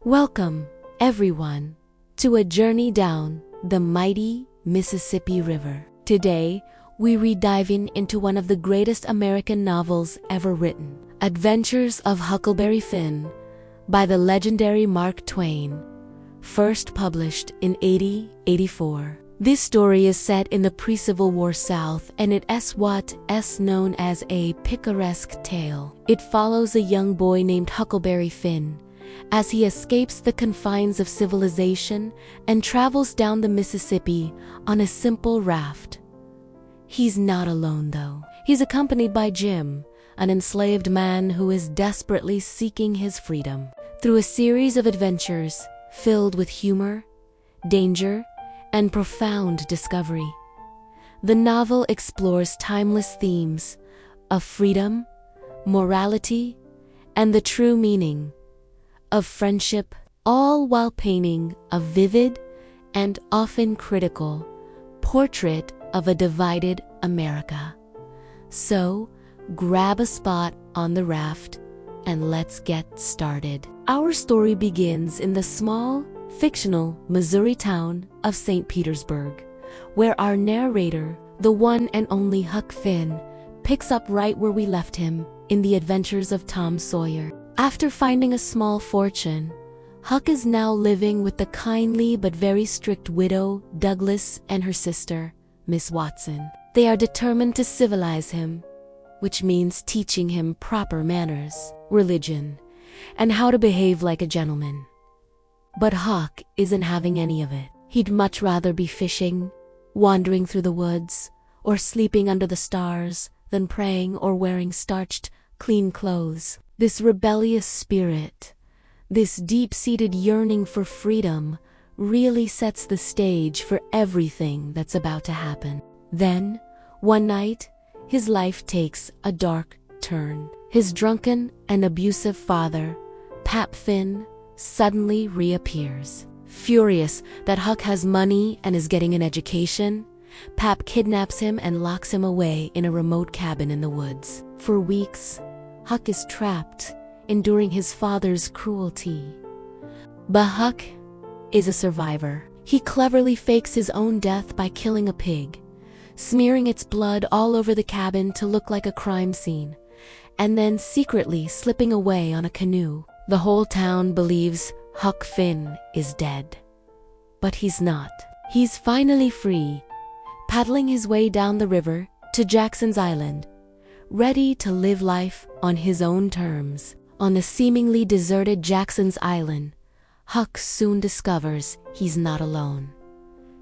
Welcome, everyone, to a journey down the mighty Mississippi River. Today, we re-diving into one of the greatest American novels ever written, Adventures of Huckleberry Finn, by the legendary Mark Twain, first published in 1884. This story is set in the pre-Civil War South, and it is what is known as a picaresque tale. It follows a young boy named Huckleberry Finn as he escapes the confines of civilization and travels down the Mississippi on a simple raft. He's not alone, though. He's accompanied by Jim, an enslaved man who is desperately seeking his freedom. Through a series of adventures filled with humor, danger, and profound discovery, the novel explores timeless themes of freedom, morality, and the true meaning of friendship, all while painting a vivid and often critical portrait of a divided America. So, grab a spot on the raft and let's get started. Our story begins in the small, fictional Missouri town of St. Petersburg, where our narrator, the one and only Huck Finn, picks up right where we left him in the adventures of Tom Sawyer. After finding a small fortune, Huck is now living with the kindly but very strict widow Douglas and her sister, Miss Watson. They are determined to civilize him, which means teaching him proper manners, religion, and how to behave like a gentleman. But Huck isn't having any of it. He'd much rather be fishing, wandering through the woods, or sleeping under the stars than praying or wearing starched, clean clothes. This rebellious spirit, this deep-seated yearning for freedom, really sets the stage for everything that's about to happen. Then, one night, his life takes a dark turn. His drunken and abusive father, Pap Finn, suddenly reappears. Furious that Huck has money and is getting an education, Pap kidnaps him and locks him away in a remote cabin in the woods. For weeks, Huck is trapped, enduring his father's cruelty. But Huck is a survivor. He cleverly fakes his own death by killing a pig, smearing its blood all over the cabin to look like a crime scene, and then secretly slipping away on a canoe. The whole town believes Huck Finn is dead. But he's not. He's finally free, paddling his way down the river to Jackson's Island, ready to live life on his own terms. On the seemingly deserted Jackson's Island, Huck soon discovers he's not alone.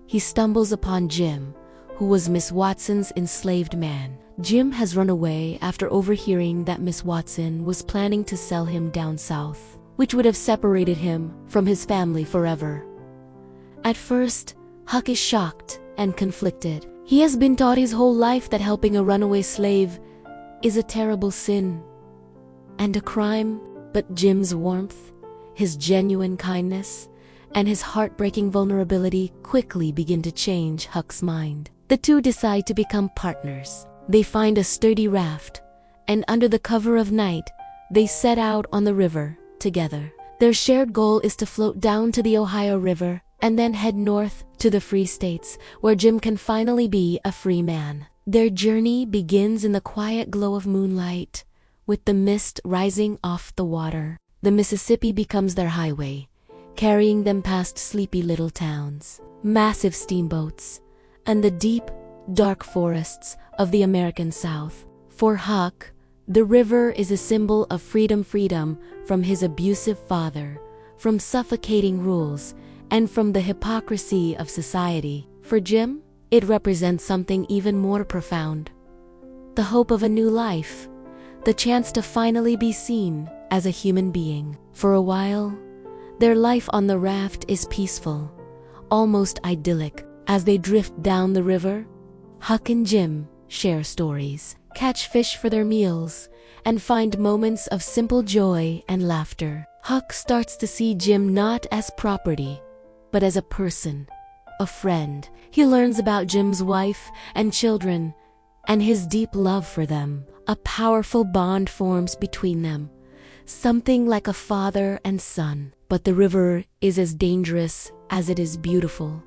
He stumbles upon Jim, who was Miss Watson's enslaved man. Jim has run away after overhearing that Miss Watson was planning to sell him down south, which would have separated him from his family forever. At first, Huck is shocked and conflicted. He has been taught his whole life that helping a runaway slave is a terrible sin and a crime, but Jim's warmth, his genuine kindness, and his heartbreaking vulnerability quickly begin to change Huck's mind. The two decide to become partners. They find a sturdy raft, and under the cover of night, they set out on the river together. Their shared goal is to float down to the Ohio River and then head north to the Free States, where Jim can finally be a free man. Their journey begins in the quiet glow of moonlight, with the mist rising off the water. The Mississippi becomes their highway, carrying them past sleepy little towns, massive steamboats, and the deep, dark forests of the American South. For Huck, the river is a symbol of freedom from his abusive father, from suffocating rules, and from the hypocrisy of society. For Jim, it represents something even more profound: the hope of a new life, the chance to finally be seen as a human being. For a while, their life on the raft is peaceful, almost idyllic. As they drift down the river, Huck and Jim share stories, catch fish for their meals, and find moments of simple joy and laughter. Huck starts to see Jim not as property, but as a person, a friend. He learns about Jim's wife and children, and his deep love for them. A powerful bond forms between them, something like a father and son. But the river is as dangerous as it is beautiful,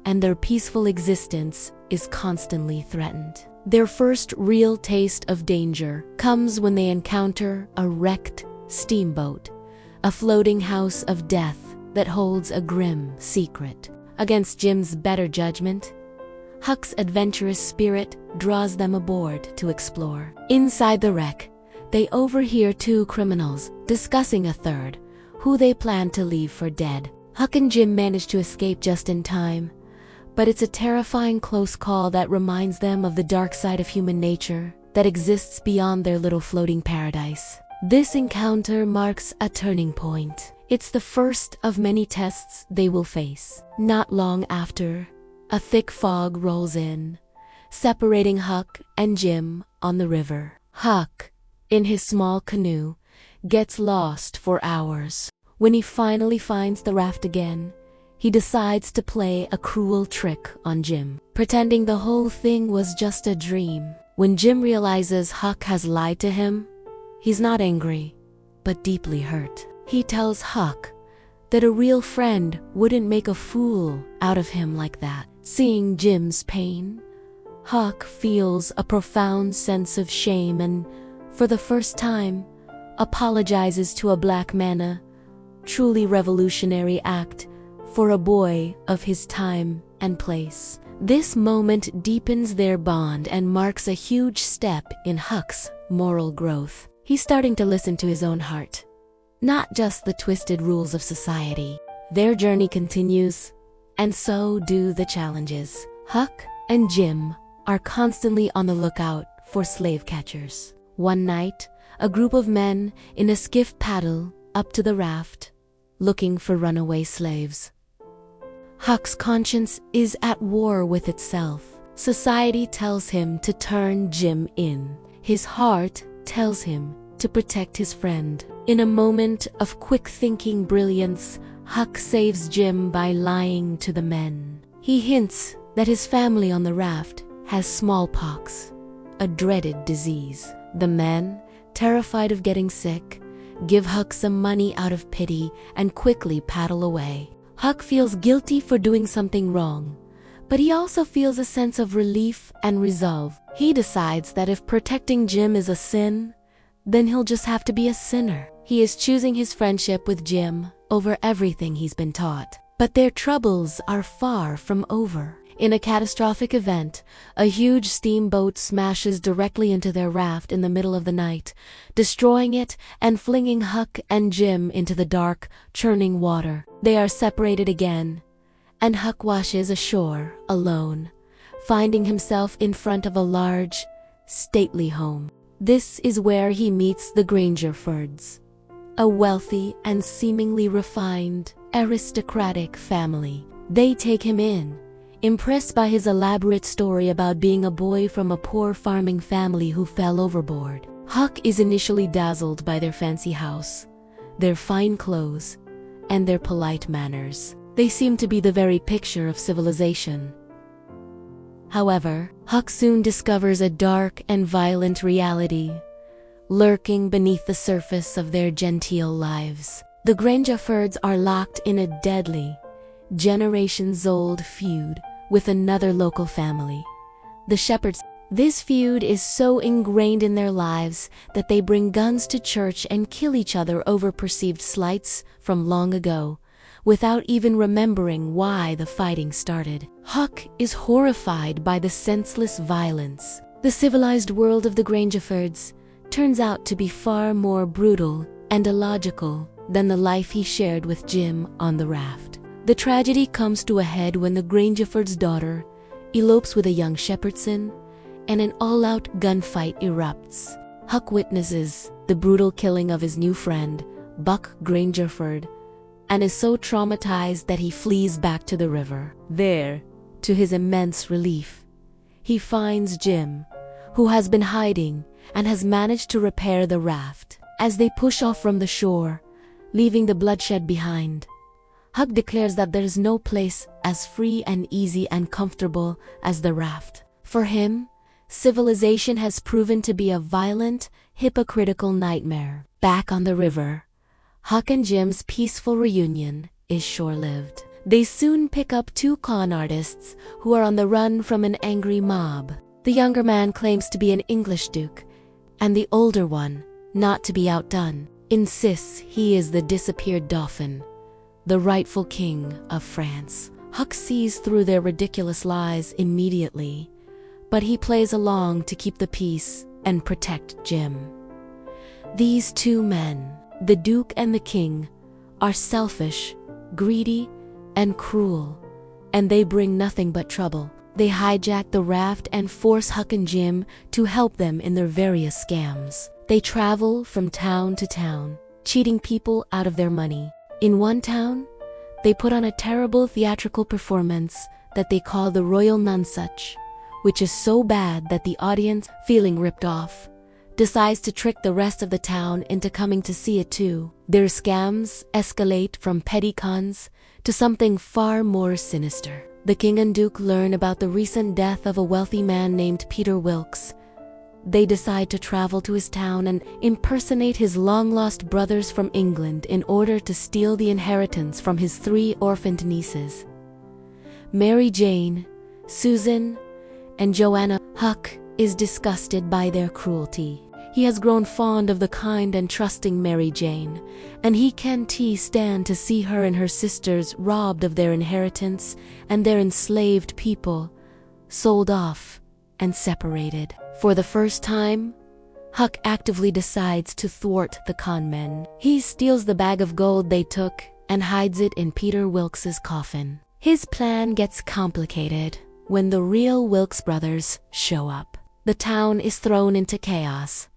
and their peaceful existence is constantly threatened. Their first real taste of danger comes when they encounter a wrecked steamboat, a floating house of death that holds a grim secret. Against Jim's better judgment, Huck's adventurous spirit draws them aboard to explore. Inside the wreck, they overhear two criminals discussing a third, who they plan to leave for dead. Huck and Jim manage to escape just in time, but it's a terrifying close call that reminds them of the dark side of human nature that exists beyond their little floating paradise. This encounter marks a turning point. It's the first of many tests they will face. Not long after, a thick fog rolls in, separating Huck and Jim on the river. Huck, in his small canoe, gets lost for hours. When he finally finds the raft again, he decides to play a cruel trick on Jim, pretending the whole thing was just a dream. When Jim realizes Huck has lied to him, he's not angry, but deeply hurt. He tells Huck that a real friend wouldn't make a fool out of him like that. Seeing Jim's pain, Huck feels a profound sense of shame and, for the first time, apologizes to a black man, a truly revolutionary act for a boy of his time and place. This moment deepens their bond and marks a huge step in Huck's moral growth. He's starting to listen to his own heart, not just the twisted rules of society. Their journey continues, and so do the challenges. Huck and Jim are constantly on the lookout for slave catchers. One night, a group of men in a skiff paddle up to the raft, looking for runaway slaves. Huck's conscience is at war with itself. Society tells him to turn Jim in. His heart tells him to protect his friend. In a moment of quick-thinking brilliance, Huck saves Jim by lying to the men. He hints that his family on the raft has smallpox, a dreaded disease. The men, terrified of getting sick, give Huck some money out of pity and quickly paddle away. Huck feels guilty for doing something wrong, but he also feels a sense of relief and resolve. He decides that if protecting Jim is a sin, then he'll just have to be a sinner. He is choosing his friendship with Jim over everything he's been taught. But their troubles are far from over. In a catastrophic event, a huge steamboat smashes directly into their raft in the middle of the night, destroying it and flinging Huck and Jim into the dark, churning water. They are separated again, and Huck washes ashore alone, finding himself in front of a large, stately home. This is where he meets the Grangerfords, a wealthy and seemingly refined, aristocratic family. They take him in, impressed by his elaborate story about being a boy from a poor farming family who fell overboard. Huck is initially dazzled by their fancy house, their fine clothes, and their polite manners. They seem to be the very picture of civilization. However, Huck soon discovers a dark and violent reality lurking beneath the surface of their genteel lives. The Grangerfords are locked in a deadly, generations-old feud with another local family, the Shepherds. This feud is so ingrained in their lives that they bring guns to church and kill each other over perceived slights from long ago, without even remembering why the fighting started. Huck is horrified by the senseless violence. The civilized world of the Grangerfords turns out to be far more brutal and illogical than the life he shared with Jim on the raft. The tragedy comes to a head when the Grangerford's daughter elopes with a young Shepherdson, and an all-out gunfight erupts. Huck witnesses the brutal killing of his new friend, Buck Grangerford, and is so traumatized that he flees back to the river. There, to his immense relief, he finds Jim, who has been hiding and has managed to repair the raft. As they push off from the shore, leaving the bloodshed behind, Huck declares that there is no place as free and easy and comfortable as the raft. For him, civilization has proven to be a violent, hypocritical nightmare. Back on the river, Huck and Jim's peaceful reunion is short-lived. They soon pick up two con artists who are on the run from an angry mob. The younger man claims to be an English duke, and the older one, not to be outdone, insists he is the disappeared Dauphin, the rightful king of France. Huck sees through their ridiculous lies immediately, but he plays along to keep the peace and protect Jim. These two men, the Duke and the King, are selfish, greedy, and cruel, and they bring nothing but trouble. They hijack the raft and force Huck and Jim to help them in their various scams. They travel from town to town, cheating people out of their money. In one town, they put on a terrible theatrical performance that they call the Royal Nonsuch, which is so bad that the audience, feeling ripped off, decides to trick the rest of the town into coming to see it too. Their scams escalate from petty cons to something far more sinister. The King and Duke learn about the recent death of a wealthy man named Peter Wilkes. They decide to travel to his town and impersonate his long-lost brothers from England in order to steal the inheritance from his 3 orphaned nieces, Mary Jane, Susan, and Joanna. Huck is disgusted by their cruelty. He has grown fond of the kind and trusting Mary Jane, and he can't stand to see her and her sisters robbed of their inheritance and their enslaved people sold off and separated. For the first time, Huck actively decides to thwart the con men. He steals the bag of gold they took and hides it in Peter Wilkes's coffin. His plan gets complicated when the real Wilkes brothers show up. The town is thrown into chaos,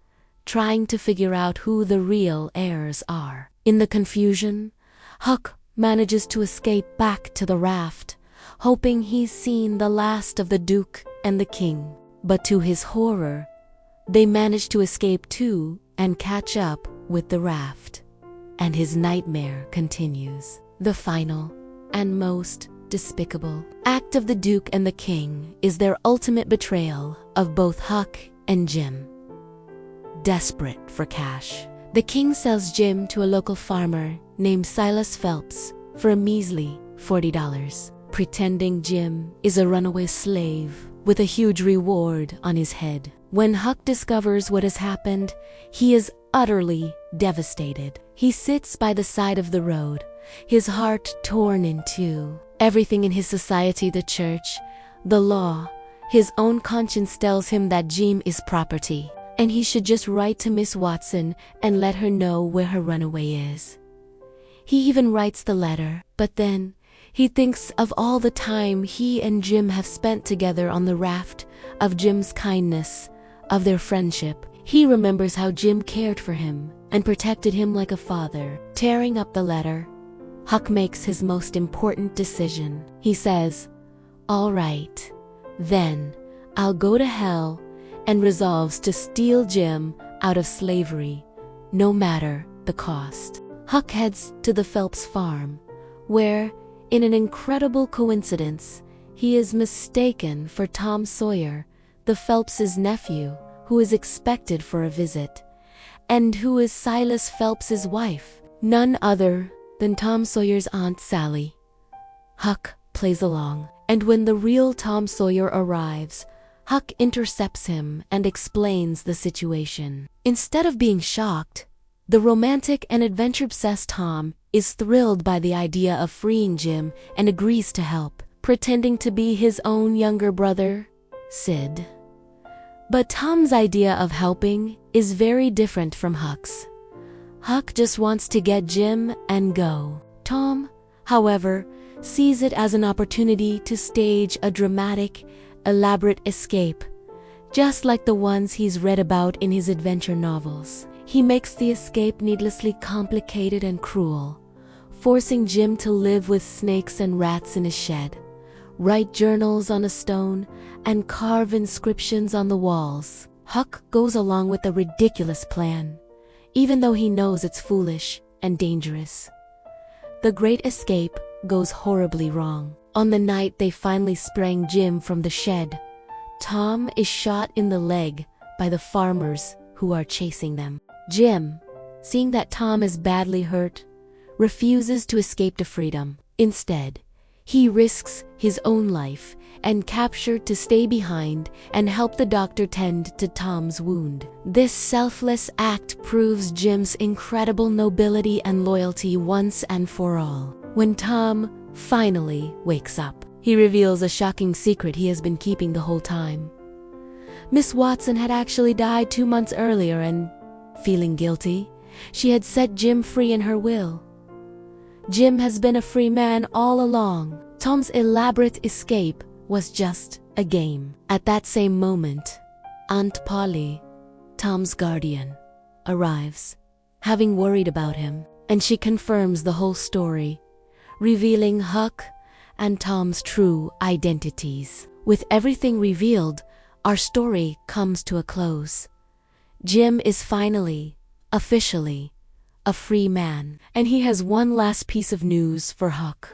trying to figure out who the real heirs are. In the confusion, Huck manages to escape back to the raft, hoping he's seen the last of the Duke and the King. But to his horror, they manage to escape too and catch up with the raft. And his nightmare continues. The final and most despicable act of the Duke and the King is their ultimate betrayal of both Huck and Jim. Desperate for cash, the King sells Jim to a local farmer named Silas Phelps for a measly $40, pretending Jim is a runaway slave with a huge reward on his head. When Huck discovers what has happened, he is utterly devastated. He sits by the side of the road, his heart torn in two. Everything in his society, the church, the law, his own conscience tells him that Jim is property, and he should just write to Miss Watson and let her know where her runaway is. He even writes the letter, but then he thinks of all the time he and Jim have spent together on the raft, of Jim's kindness, of their friendship. He remembers how Jim cared for him and protected him like a father. Tearing up the letter, Huck makes his most important decision. He says, "All right, then I'll go to hell," and resolves to steal Jim out of slavery, no matter the cost. Huck heads to the Phelps farm, where, in an incredible coincidence, he is mistaken for Tom Sawyer, the Phelps' nephew, who is expected for a visit, and who is Silas Phelps' wife, none other than Tom Sawyer's Aunt Sally. Huck plays along, and when the real Tom Sawyer arrives, Huck intercepts him and explains the situation. Instead of being shocked, the romantic and adventure-obsessed Tom is thrilled by the idea of freeing Jim and agrees to help, pretending to be his own younger brother, Sid. But Tom's idea of helping is very different from Huck's. Huck just wants to get Jim and go. Tom, however, sees it as an opportunity to stage a dramatic, elaborate escape, just like the ones he's read about in his adventure novels. He makes the escape needlessly complicated and cruel, forcing Jim to live with snakes and rats in his shed, write journals on a stone, and carve inscriptions on the walls. Huck goes along with the ridiculous plan, even though he knows it's foolish and dangerous. The great escape goes horribly wrong. On the night they finally sprang Jim from the shed, Tom is shot in the leg by the farmers who are chasing them. Jim, seeing that Tom is badly hurt, refuses to escape to freedom. Instead, he risks his own life and capture to stay behind and help the doctor tend to Tom's wound. This selfless act proves Jim's incredible nobility and loyalty once and for all. When Tom finally wakes up, he reveals a shocking secret he has been keeping the whole time. Miss Watson had actually died 2 months earlier and, feeling guilty, she had set Jim free in her will. Jim has been a free man all along. Tom's elaborate escape was just a game. At that same moment, Aunt Polly, Tom's guardian, arrives, having worried about him, and she confirms the whole story, revealing Huck and Tom's true identities. With everything revealed, our story comes to a close. Jim is finally, officially, a free man, and he has one last piece of news for Huck.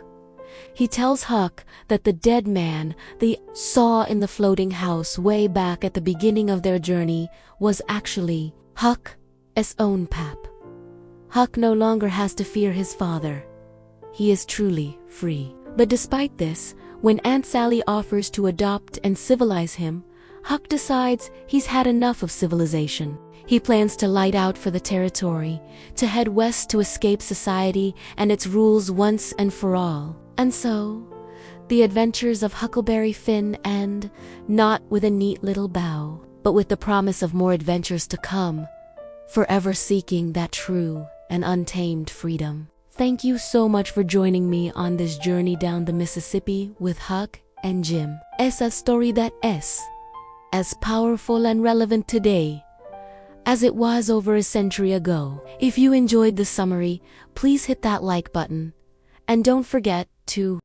He tells Huck that the dead man they saw in the floating house way back at the beginning of their journey was actually Huck's own pap. Huck no longer has to fear his father. He is truly free. But despite this, when Aunt Sally offers to adopt and civilize him, Huck decides he's had enough of civilization. He plans to light out for the territory, to head west to escape society and its rules once and for all. And so, the adventures of Huckleberry Finn end, not with a neat little bow, but with the promise of more adventures to come, forever seeking that true and untamed freedom. Thank you so much for joining me on this journey down the Mississippi with Huck and Jim. Es a story that es as powerful and relevant today as it was over a century ago. If you enjoyed this summary, please hit that like button, and don't forget to